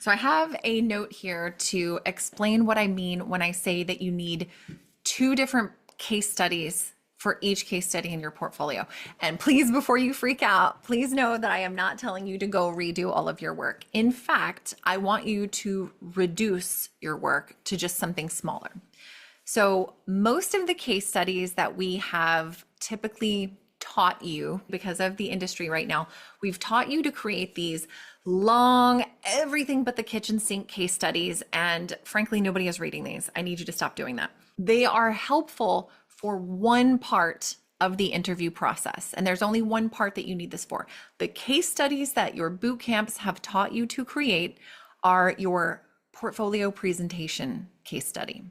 So I have a note here to explain what I mean when I say that you need two different case studies for each case study in your portfolio. And please, before you freak out, please know that I am not telling you to go redo all of your work. In fact, I want you to reduce your work to just something smaller. So most of the case studies that we have typically taught you, because of the industry right now, we've taught you to create these long, everything but the kitchen sink case studies. And frankly, nobody is reading these. I need you to stop doing that. They are helpful for one part of the interview process. And there's only one part that you need this for. The case studies that your boot camps have taught you to create are your portfolio presentation case study.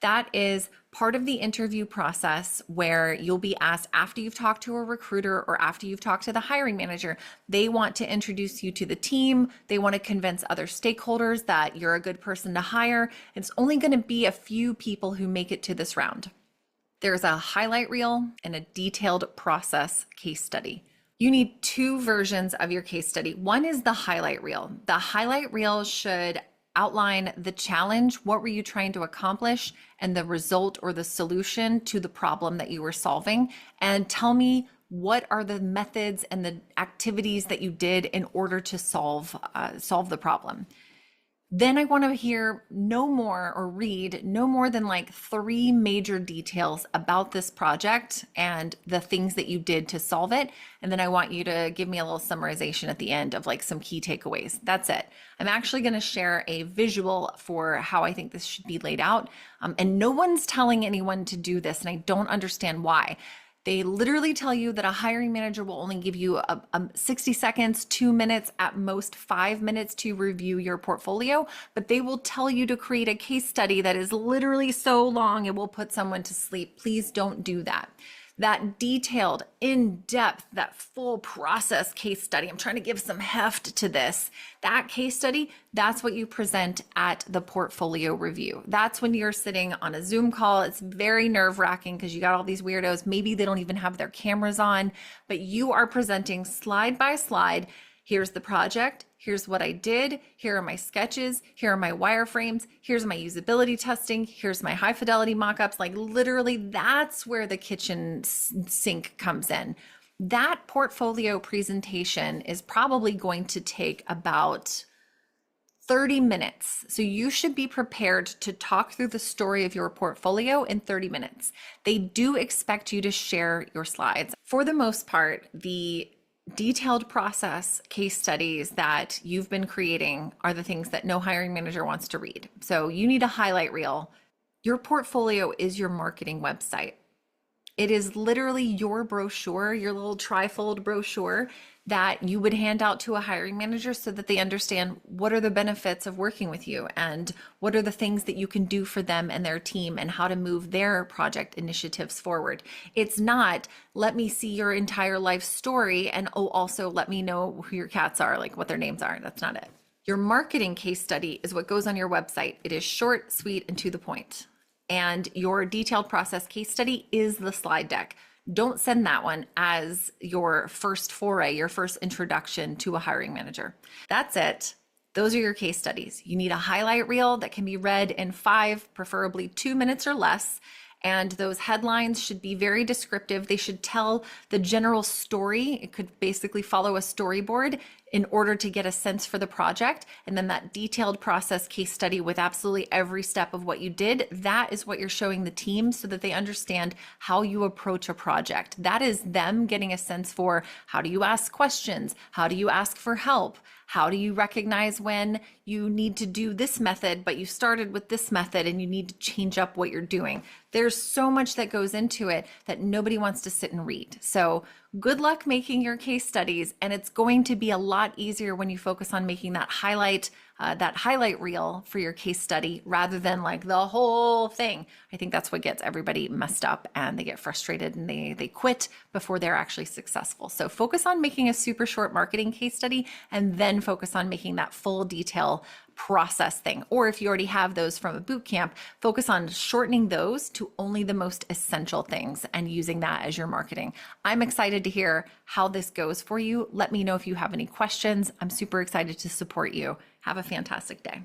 That is part of the interview process where you'll be asked after you've talked to a recruiter or after you've talked to the hiring manager. They want to introduce you to the team. They want to convince other stakeholders that you're a good person to hire. It's only going to be a few people who make it to this round. There's a highlight reel and a detailed process case study. You need two versions of your case study. One is the highlight reel. The highlight reel should outline the challenge, what were you trying to accomplish, and the result or the solution to the problem that you were solving. And tell me what are the methods and the activities that you did in order to solve the problem. Then I want to hear no more or read no more than like 3 major details about this project and the things that you did to solve it. And then I want you to give me a little summarization at the end of like some key takeaways. That's it. I'm actually going to share a visual for how I think this should be laid out. And no one's telling anyone to do this, and I don't understand why. They literally tell you that a hiring manager will only give you 60 seconds, 2 minutes, at most 5 minutes to review your portfolio, but they will tell you to create a case study that is literally so long it will put someone to sleep. Please don't do that. That detailed, in-depth, that full process case study, I'm trying to give some heft to this. That case study, that's what you present at the portfolio review. That's when you're sitting on a Zoom call. It's very nerve-wracking because you got all these weirdos. Maybe they don't even have their cameras on, but you are presenting slide by slide. Here's the project. Here's what I did. Here are my sketches. Here are my wireframes. Here's my usability testing. Here's my high fidelity mockups. Like literally, that's where the kitchen sink comes in. That portfolio presentation is probably going to take about 30 minutes. So you should be prepared to talk through the story of your portfolio in 30 minutes. They do expect you to share your slides. For the most part, the detailed process case studies that you've been creating are the things that no hiring manager wants to read. So you need a highlight reel. Your portfolio is your marketing website. It is literally your brochure, your little trifold brochure that you would hand out to a hiring manager so that they understand what are the benefits of working with you and what are the things that you can do for them and their team and how to move their project initiatives forward. It's not, let me see your entire life story and also let me know who your cats are, like what their names are. That's not it. Your marketing case study is what goes on your website. It is short, sweet, and to the point. And your detailed process case study is the slide deck. Don't send that one as your first foray, your first introduction to a hiring manager. That's it. Those are your case studies. You need a highlight reel that can be read in 5, preferably 2 minutes or less. And those headlines should be very descriptive. They should tell the general story. It could basically follow a storyboard in order to get a sense for the project. And then that detailed process case study with absolutely every step of what you did, that is what you're showing the team so that they understand how you approach a project. That is them getting a sense for how do you ask questions? How do you ask for help? How do you recognize when you need to do this method, but you started with this method and you need to change up what you're doing? There's so much that goes into it that nobody wants to sit and read. So good luck making your case studies, and it's going to be a lot easier when you focus on making that highlight reel for your case study rather than like the whole thing. I think that's what gets everybody messed up and they get frustrated and they quit before they're actually successful. So focus on making a super short marketing case study and then focus on making that full detail process thing. Or if you already have those from a boot camp, focus on shortening those to only the most essential things and using that as your marketing. I'm excited to hear how this goes for you. Let me know if you have any questions. I'm super excited to support you. Have a fantastic day.